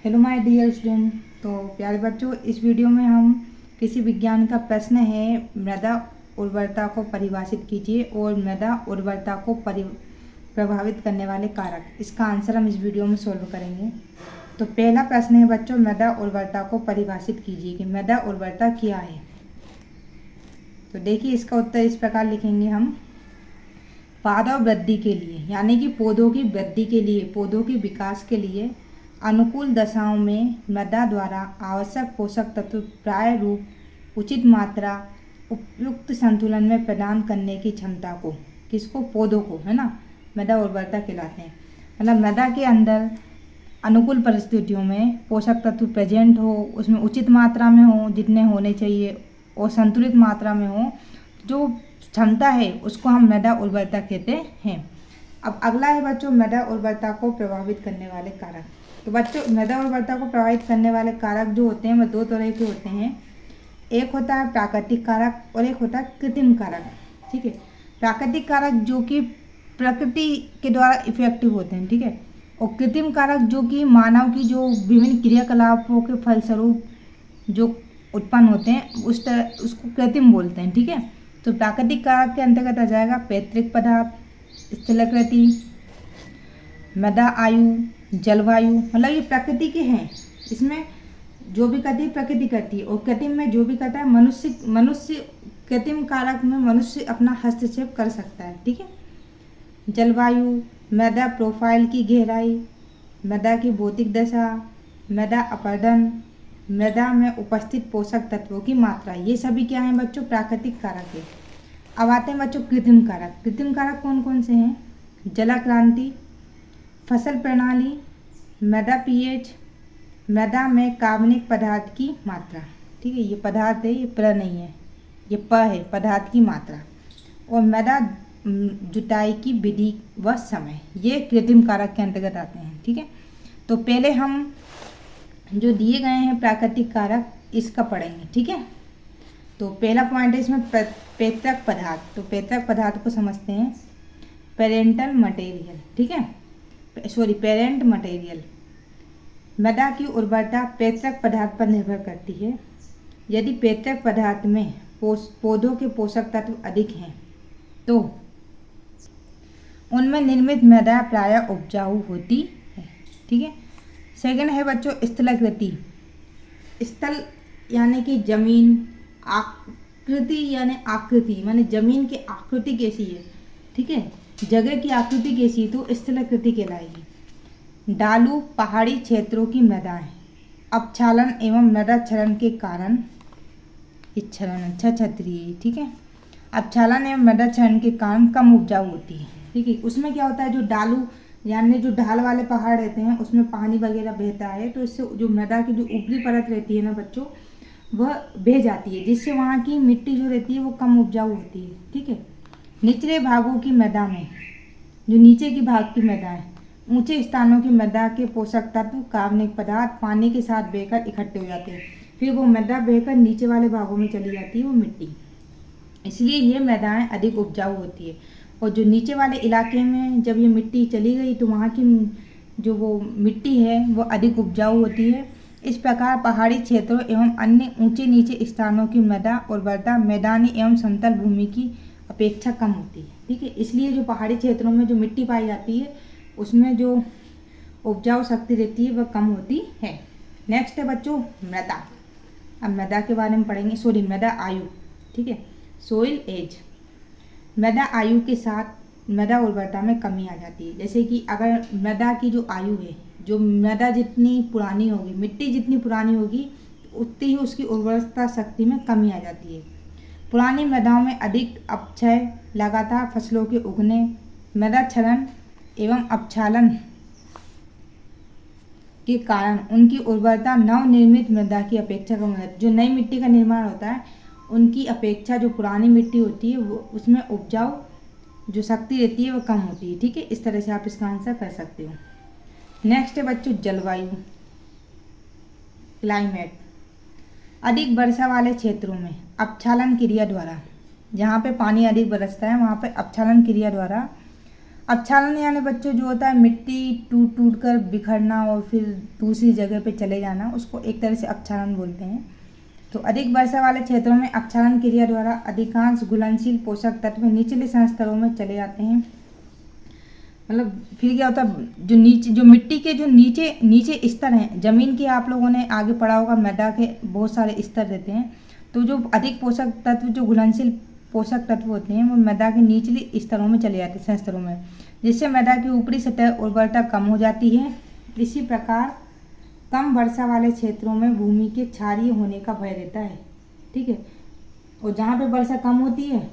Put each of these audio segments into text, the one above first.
Hello my dear student. तो प्यारे बच्चों, इस वीडियो में हम किसी विज्ञान का प्रश्न है मृदा उर्वरता को परिभाषित कीजिए और मृदा उर्वरता को प्रभावित करने वाले कारक, इसका आंसर हम इस वीडियो में सोल्व करेंगे। तो पहला प्रश्न है बच्चों, मृदा उर्वरता को परिभाषित कीजिए कि मृदा उर्वरता क्या है। तो देखिए, इसका उत्तर इस प्रकार लिखेंगे हम। पादप वृद्धि के लिए, यानी कि पौधों की वृद्धि के लिए, पौधों के विकास के लिए अनुकूल दशाओं में मृदा द्वारा आवश्यक पोषक तत्व प्राय रूप, उचित मात्रा, उपयुक्त संतुलन में प्रदान करने की क्षमता को, किसको, पौधों को, है ना, मृदा उर्वरता कहलाते हैं। मतलब मृदा के अंदर अनुकूल परिस्थितियों में पोषक तत्व प्रेजेंट हो, उसमें उचित मात्रा में हो जितने होने चाहिए, और संतुलित मात्रा में हो, जो क्षमता है उसको हम मृदा उर्वरता कहते हैं। अब अगला है बच्चों, मृदा उर्वरता को प्रभावित करने वाले कारक। तो बच्चों, मृदा उर्वरता को प्रभावित करने वाले कारक जो होते हैं वह दो तरह के होते हैं। एक होता है प्राकृतिक कारक और एक होता है कृत्रिम कारक। ठीक है, प्राकृतिक कारक जो कि प्रकृति के द्वारा इफेक्टिव होते हैं, ठीक है, और कृत्रिम कारक जो कि मानव की जो विभिन्न क्रियाकलापों के फलस्वरूप जो उत्पन्न होते हैं उसको कृत्रिम बोलते हैं। ठीक है, तो प्राकृतिक कारक के अंतर्गत आ जाएगा पैतृक पदार्थ, स्थलाकृति, मृदा आयु, जलवायु, मतलब ये प्रकृति के हैं। इसमें जो भी करती है प्रकृति करती है, और कृत्रिम में जो भी करता है मनुष्य कृत्रिम कारक में मनुष्य अपना हस्तक्षेप कर सकता है। ठीक है, जलवायु, मृदा प्रोफाइल की गहराई, मृदा की भौतिक दशा, मृदा अपरदन, मृदा में उपस्थित पोषक तत्वों की मात्रा, ये सभी क्या हैं बच्चों, प्राकृतिक कारक है। अब आते हैं बच्चों कृत्रिम कारक। कृत्रिम कारक कौन कौन से हैं? जलाक्रांति, फसल प्रणाली, मृदा पीएच, मृदा में कार्बनिक पदार्थ की मात्रा। ठीक है, ये पदार्थ है, ये प्र नहीं है, ये प है, पदार्थ की मात्रा, और मृदा जुताई की विधि व समय, ये कृत्रिम कारक के अंतर्गत आते हैं। ठीक है, तो पहले हम जो दिए गए हैं प्राकृतिक कारक इसका पढ़ेंगे। ठीक है, तो पहला पॉइंट है इसमें पैतृक पदार्थ। तो पैतृक पदार्थ को समझते हैं, पेरेंटल मटेरियल। ठीक है, पेरेंट मटेरियल। मृदा की उर्वरता पैतृक पदार्थ पर निर्भर करती है। यदि पैतृक पदार्थ में पौधों के पोषक तत्व अधिक हैं तो उनमें निर्मित मृदा प्रायः उपजाऊ होती है। ठीक है, सेकंड है बच्चों स्थलाकृति। स्थल यानी कि जमीन, आकृति यानी आकृति माने जमीन की आकृति कैसी है। ठीक है, जगह की आकृति कैसी है तो स्थलाकृति कहलाएगी। ढालू पहाड़ी क्षेत्रों की मृदाएं अपक्षालन एवं मृदा क्षरण के कारण, छतरी, ठीक है, अपक्षालन एवं मृदा क्षरण के कारण कम उपजाऊ होती है। ठीक है, उसमें क्या होता है, जो ढालू यानी जो ढाल वाले पहाड़ रहते हैं उसमें पानी वगैरह बहता है, तो इससे जो मृदा की जो ऊपरी परत रहती है ना बच्चों, वह बह जाती है, जिससे वहाँ की मिट्टी जो रहती है वो कम उपजाऊ होती है। ठीक है, निचले भागों की मृदा में, जो नीचे की भाग की मृदा है, ऊंचे स्थानों की मृदा के पोषक तत्व कार्बनिक पदार्थ पानी के साथ बहकर इकट्ठे हो जाते हैं, फिर वो मृदा बहकर नीचे वाले भागों में चली जाती है वो मिट्टी, इसलिए ये मृदाएं अधिक उपजाऊ होती है। और जो नीचे वाले इलाके में जब ये मिट्टी चली गई तो वहाँ की जो वो मिट्टी है वो अधिक उपजाऊ होती है। इस प्रकार पहाड़ी क्षेत्रों एवं अन्य ऊंचे नीचे स्थानों की मृदा उर्वरता मैदानी एवं समतल भूमि की अपेक्षा कम होती है। ठीक है, इसलिए जो पहाड़ी क्षेत्रों में जो मिट्टी पाई जाती है उसमें जो उपजाऊ शक्ति रहती है वह कम होती है। नेक्स्ट है बच्चों मृदा। अब मृदा के बारे में पढ़ेंगे, मृदा आयु। ठीक है, सोइल एज। मृदा आयु के साथ मृदा उर्वरता में कमी आ जाती है। जैसे कि अगर मृदा की जो आयु है, जो मृदा जितनी पुरानी होगी, मिट्टी जितनी पुरानी होगी, उतनी ही उसकी उर्वरता शक्ति में कमी आ जाती है। पुरानी मृदाओं में अधिक अपक्षय, लगातार फसलों के उगने, मृदा क्षरण एवं अपक्षालन के कारण उनकी उर्वरता नवनिर्मित मृदा की अपेक्षा कम होती है। जो नई मिट्टी का निर्माण होता है उनकी अपेक्षा जो पुरानी मिट्टी होती है वो उसमें उपजाऊ जो शक्ति रहती है वो कम होती है। ठीक है, इस तरह से आप इसका आंसर कर सकते हो। नेक्स्ट है बच्चों जलवायु, क्लाइमेट। अधिक वर्षा वाले क्षेत्रों में अपक्षालन क्रिया द्वारा, जहाँ पे पानी अधिक बरसता है वहाँ पे अपक्षालन क्रिया द्वारा अपक्षालन यानी बच्चों जो होता है मिट्टी टूट टूट कर बिखरना और फिर दूसरी जगह पे चले जाना, उसको एक तरह से अपक्षालन बोलते हैं। तो अधिक वर्षा वाले क्षेत्रों में अपक्षालन क्रिया द्वारा अधिकांश घुलनशील पोषक तत्व निचले संस्तरों में चले जाते हैं। मतलब फिर क्या होता है, जो मिट्टी के जो नीचे स्तर हैं, जमीन के आप लोगों ने आगे पढ़ा होगा, मृदा के बहुत सारे स्तर रहते हैं। तो जो अधिक पोषक तत्व, जो घुलनशील पोषक तत्व होते हैं, वो मृदा के निचले स्तरों में चले जाते हैं, संस्तरों में, जिससे मृदा की ऊपरी सतह उर्वरता कम हो जाती है। इसी प्रकार कम वर्षा वाले क्षेत्रों में भूमि के क्षारीय होने का भय रहता है। ठीक है, और जहाँ पे वर्षा कम होती है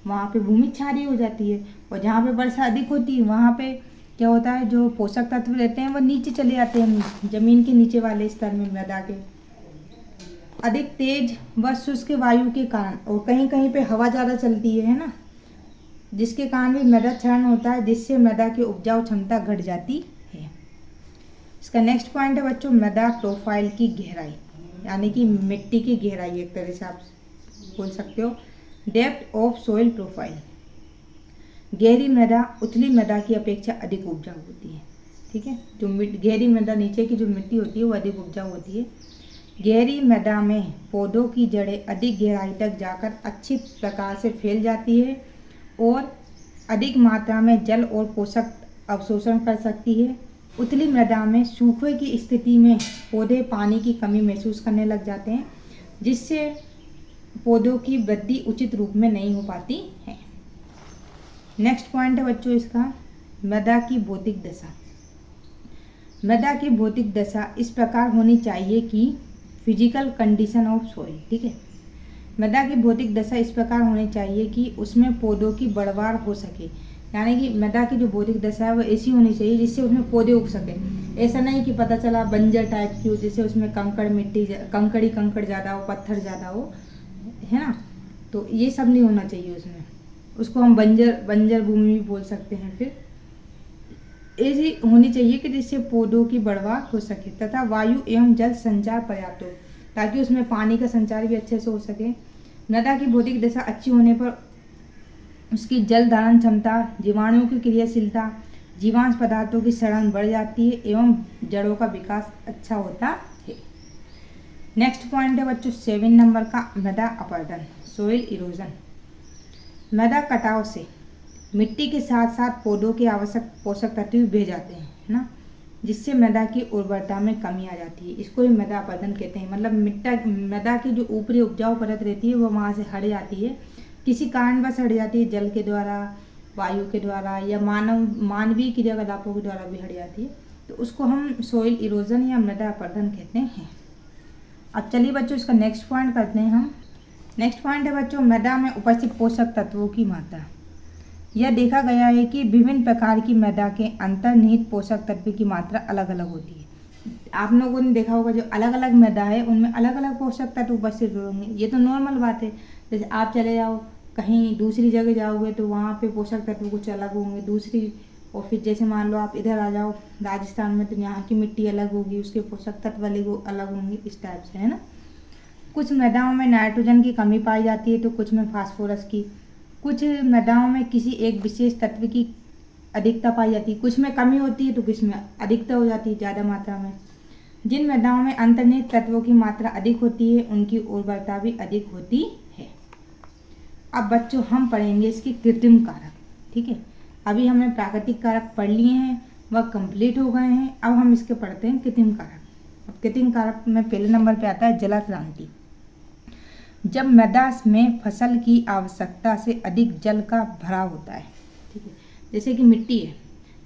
वहाँ पे भूमि क्षारीय हो जाती है, और जहाँ पे वर्षा अधिक होती है वहाँ पे क्या होता है, जो पोषक तत्व रहते हैं वो नीचे चले जाते हैं, जमीन के नीचे वाले स्तर में मृदा के। अधिक तेज व शुष्क वायु के कारण, और कहीं कहीं पे हवा ज़्यादा चलती है ना, जिसके कारण भी मृदा क्षरण होता है, जिससे मृदा की उपजाऊ क्षमता घट जाती है। इसका नेक्स्ट पॉइंट है बच्चों मृदा प्रोफाइल की गहराई, यानी कि मिट्टी की गहराई, एक तरह से आप बोल सकते हो। डेप्थ ऑफ सोइल प्रोफाइल, गहरी मृदा उथली मृदा की अपेक्षा अधिक उपजाऊ होती है। ठीक है, जो गहरी मृदा, नीचे की जो मिट्टी होती है वो अधिक उपजाऊ होती है। गहरी मृदा में पौधों की जड़ें अधिक गहराई तक जाकर अच्छी प्रकार से फैल जाती है और अधिक मात्रा में जल और पोषक अवशोषण कर सकती है। उथली मृदा में सूखे की स्थिति में पौधे पानी की कमी महसूस करने लग जाते हैं, जिससे पौधों की वृद्धि उचित रूप में नहीं हो पाती है। नेक्स्ट पॉइंट है बच्चों इसका मृदा की भौतिक दशा। मृदा की भौतिक दशा इस प्रकार होनी चाहिए कि फिजिकल कंडीशन ऑफ सॉइल। ठीक है, मृदा की भौतिक दशा इस प्रकार होनी चाहिए कि उसमें पौधों की बढ़वार हो सके, यानी कि मृदा की जो भौतिक दशा है वो ऐसी होनी चाहिए जिससे उसमें पौधे उग सके। ऐसा नहीं कि पता चला बंजर टाइप की हो, जैसे उसमें कंकड़ ज़्यादा हो, पत्थर ज़्यादा हो, है ना, तो ये सब नहीं होना चाहिए उसमें। उसको हम बंजर भूमि भी बोल सकते हैं। फिर ऐसी होनी चाहिए कि जिससे पौधों की बढ़वार हो सके तथा वायु एवं जल संचार पर्याप्त हो, ताकि उसमें पानी का संचार भी अच्छे से हो सके। मृदा की भौतिक दशा अच्छी होने पर उसकी जल धारण क्षमता, जीवाणुओं की क्रियाशीलता, जीवांश पदार्थों की सड़न बढ़ जाती है एवं जड़ों का विकास अच्छा होता है। नेक्स्ट पॉइंट है बच्चों 7 नंबर का मृदा अपरदन, सोइल इरोजन। मृदा कटाव से मिट्टी के साथ साथ पौधों के आवश्यक पोषक तत्व भी बह जाते हैं, है ना, जिससे मृदा की उर्वरता में कमी आ जाती है। इसको ही मृदा अपरदन कहते हैं। मतलब मृदा की जो ऊपरी उपजाऊ परत रहती है वो वहाँ से हट जाती है, किसी कारणवश हट जाती है, जल के द्वारा, वायु के द्वारा या मानवीय क्रियाकलापों के द्वारा भी हट जाती है। तो उसको हम सोइल इरोजन या मृदा अपरदन कहते हैं। अब चलिए बच्चों इसका नेक्स्ट पॉइंट करते हैं हम। नेक्स्ट पॉइंट है बच्चों मृदा में उपस्थित पोषक तत्वों की मात्रा। यह देखा गया है कि विभिन्न प्रकार की मृदा के अंतर्निहित पोषक तत्व की मात्रा अलग अलग होती है। आप लोगों ने देखा होगा जो अलग अलग मृदा है उनमें अलग अलग पोषक तत्व उपस्थित होंगे, ये तो नॉर्मल बात है। जैसे आप चले जाओ कहीं दूसरी जगह जाओगे तो वहाँ पे पोषक तत्व कुछ अलग होंगे दूसरी, और फिर जैसे मान लो आप इधर आ जाओ राजस्थान में तो यहाँ की मिट्टी अलग होगी, उसके पोषक तत्व अलग होंगे, इस टाइप से, है ना। कुछ मृदाओं में नाइट्रोजन की कमी पाई जाती है तो कुछ में फास्फोरस की। कुछ मृदाओं में किसी एक विशेष तत्व की अधिकता पाई जाती है, कुछ में कमी होती है तो कुछ में अधिकता हो जाती है ज़्यादा मात्रा में। जिन मृदाओं में अंतर्निहित तत्वों की मात्रा अधिक होती है उनकी उर्वरता भी अधिक होती है। अब बच्चों हम पढ़ेंगे इसके कृत्रिम कारक। ठीक है, अभी हमने प्राकृतिक कारक पढ़ लिए हैं, वह कंप्लीट हो गए हैं। अब हम इसके पढ़ते हैं कृत्रिम कारक। अब कृत्रिम कारक में पहले नंबर पे आता है जलाक्रांति। जब मृदा में फसल की आवश्यकता से अधिक जल का भराव होता है। ठीक है, जैसे कि मिट्टी है,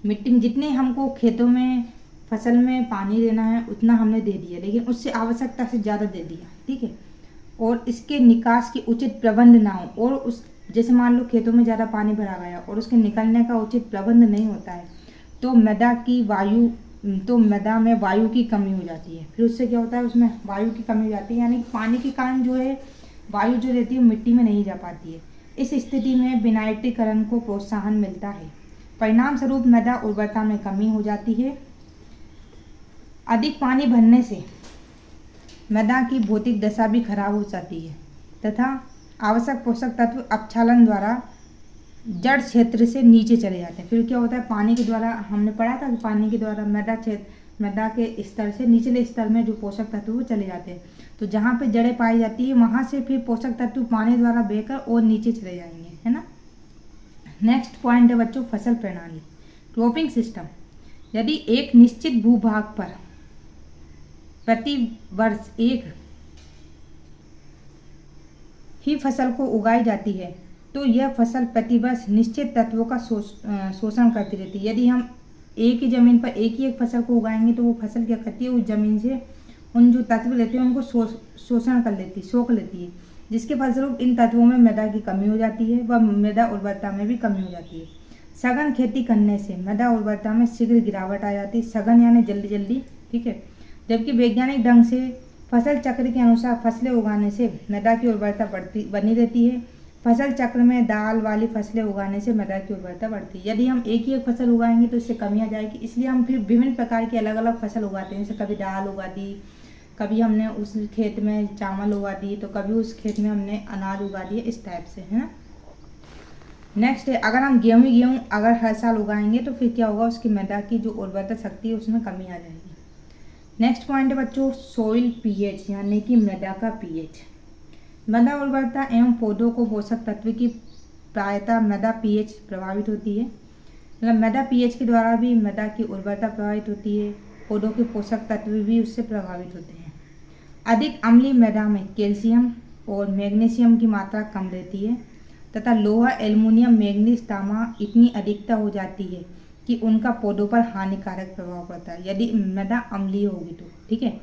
मिट्टी में जितने हमको खेतों में फसल में पानी देना है उतना हमने दे दिया, लेकिन उससे आवश्यकता से ज़्यादा दे दिया। ठीक है, और इसके निकास की उचित प्रबंध ना हो, और उस जैसे मान लो खेतों में ज़्यादा पानी भरा गया और उसके निकलने का उचित प्रबंध नहीं होता है तो मृदा में वायु की कमी हो जाती है। फिर उससे क्या होता है, उसमें वायु की कमी हो जाती है, यानी पानी के कारण जो है वायु जो रहती है मिट्टी में नहीं जा पाती है। इस स्थिति में विनाइट्रीकरण को प्रोत्साहन मिलता है। परिणाम स्वरूप मृदा उर्वरता में कमी हो जाती है। अधिक पानी भरने से मृदा की भौतिक दशा भी खराब हो जाती है तथा आवश्यक पोषक तत्व अपक्षालन द्वारा जड़ क्षेत्र से नीचे चले जाते हैं। फिर क्या होता है, पानी के द्वारा हमने पढ़ा था कि पानी के द्वारा मृदा के स्तर से निचले स्तर में जो पोषक तत्व वो चले जाते हैं। तो जहाँ पे जड़ें पाई जाती है वहाँ से फिर पोषक तत्व पानी द्वारा बहकर और नीचे चले जाएंगे, है ना। नेक्स्ट पॉइंट है बच्चों फसल प्रणाली, क्रॉपिंग सिस्टम। यदि एक निश्चित भूभाग पर प्रति वर्ष एक ही फसल को उगाई जाती है तो यह फसल प्रतिवर्ष निश्चित तत्वों का शोषण करती रहती है। यदि हम एक ही ज़मीन पर एक ही एक फसल को उगाएंगे तो वो फसल क्या करती है, उस ज़मीन से उन जो तत्व रहते हैं उनको शोषण कर लेती है, सोख लेती है, जिसके फलस्वरूप इन तत्वों में मृदा की कमी हो जाती है व मृदा उर्वरता में भी कमी हो जाती है। सघन खेती करने से मृदा उर्वरता में शीघ्र गिरावट आ जाती है, सघन यानी जल्दी जल्दी, ठीक है। जबकि वैज्ञानिक ढंग से फसल चक्र के अनुसार फसलें उगाने से मृदा की उर्वरता बनी रहती है। फसल चक्र में दाल वाली फसलें उगाने से मृदा की उर्वरता बढ़ती है। यदि हम एक ही एक फसल उगाएंगे तो इससे कमी आ जाएगी, इसलिए हम फिर विभिन्न प्रकार की अलग अलग फसल उगाते हैं। जैसे कभी दाल उगा दी, कभी हमने उस खेत में चावल उगा दी, तो कभी उस खेत में हमने अनाज उगा दिए, इस टाइप से, है ना। नेक्स्ट है, अगर हम गेहूँ अगर हर साल उगाएंगे तो फिर क्या होगा, उसकी मृदा की जो उर्वरता शक्ति है उसमें कमी आ जाएगी। नेक्स्ट पॉइंट है बच्चों सॉइल पीएच यानी कि मृदा का पीएच। मृदा उर्वरता एवं पौधों को पोषक तत्व की प्रायता मृदा पीएच प्रभावित होती है। मतलब मृदा पीएच के द्वारा भी मृदा की उर्वरता प्रभावित होती है, पौधों के पोषक तत्व भी उससे प्रभावित होते हैं। अधिक अम्लीय मृदा में कैल्शियम और मैग्नीशियम की मात्रा कम रहती है तथा लोहा, एल्युमिनियम, मैग्नीज, तांबा इतनी अधिकता हो जाती है कि उनका पौधों पर हानिकारक प्रभाव पड़ता है यदि मृदा अम्लीय होगी तो, ठीक है।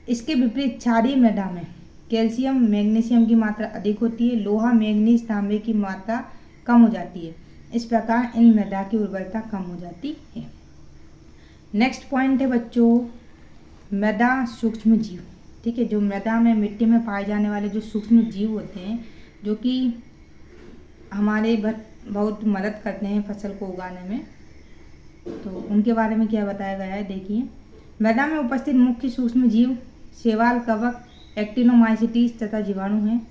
इसके विपरीत क्षारीय मृदा में कैल्शियम, मैग्नीशियम की मात्रा अधिक होती है, लोहा, मैग्नीज, तांबे की मात्रा कम हो जाती है। इस प्रकार इन मृदा की उर्वरता कम हो जाती है। नेक्स्ट पॉइंट है बच्चों मृदा सूक्ष्म जीव, ठीक है। जो मृदा में मिट्टी में पाए जाने वाले जो सूक्ष्म जीव होते हैं जो कि हमारे बहुत मदद करते हैं फसल को उगाने में, तो उनके बारे में क्या बताया गया है, देखिए। मृदा में उपस्थित मुख्य सूक्ष्म जीव शैवाल, कवक, एक्टिनोमाइसीट्स तथा जीवाणु हैं।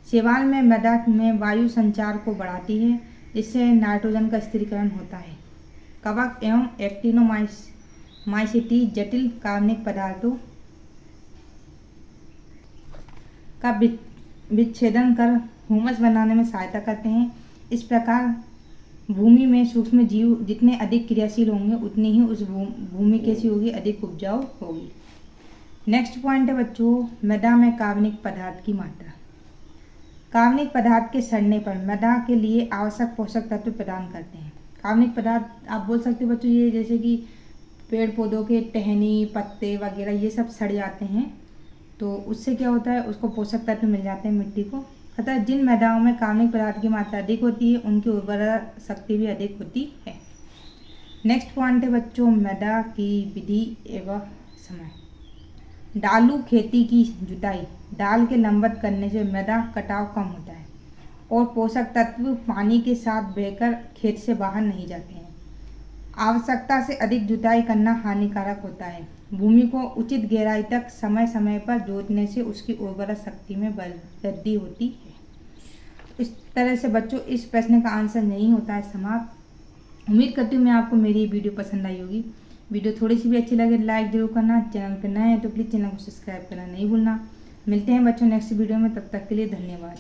शैवाल में मृदा में वायु संचार को बढ़ाती है जिससे नाइट्रोजन का स्थिरीकरण होता है। कवक एवं एक्टिनोमाइसीट्स जटिल कार्बनिक पदार्थों का विच्छेदन कर ह्यूमस बनाने में सहायता करते हैं। इस प्रकार भूमि में सूक्ष्म जीव जितने अधिक क्रियाशील होंगे उतनी ही उस भूमि कैसी होगी, अधिक उपजाऊ होगी। नेक्स्ट पॉइंट है बच्चों मृदा में कार्बनिक पदार्थ की मात्रा। कार्बनिक पदार्थ के सड़ने पर मृदा के लिए आवश्यक पोषक तत्व प्रदान करते हैं। कार्बनिक पदार्थ आप बोल सकते हो बच्चों, ये जैसे कि पेड़ पौधों के टहनी, पत्ते वगैरह ये सब सड़ जाते हैं तो उससे क्या होता है, उसको पोषक तत्व मिल जाते हैं मिट्टी को। अतः जिन मृदाओं में कार्बनिक पदार्थ की मात्रा अधिक होती है उनकी उर्वरा शक्ति भी अधिक होती है। नेक्स्ट पॉइंट है बच्चों मृदा की विधि एवं समय। डालू खेती की जुताई, डाल के लंबवत करने से मृदा कटाव कम होता है और पोषक तत्व पानी के साथ बहकर खेत से बाहर नहीं जाते हैं। आवश्यकता से अधिक जुताई करना हानिकारक होता है। भूमि को उचित गहराई तक समय समय पर जोतने से उसकी उर्वरा शक्ति में वृद्धि होती है। इस तरह से बच्चों इस प्रश्न का आंसर नहीं होता है समाप्त। उम्मीद करती हूँ मैं आपको मेरी वीडियो पसंद आई होगी। वीडियो थोड़ी सी भी अच्छी लगे लाइक जरूर करना, चैनल पर नए हैं तो प्लीज़ चैनल को सब्सक्राइब करना नहीं भूलना। मिलते हैं बच्चों नेक्स्ट वीडियो में, तब तक के लिए धन्यवाद।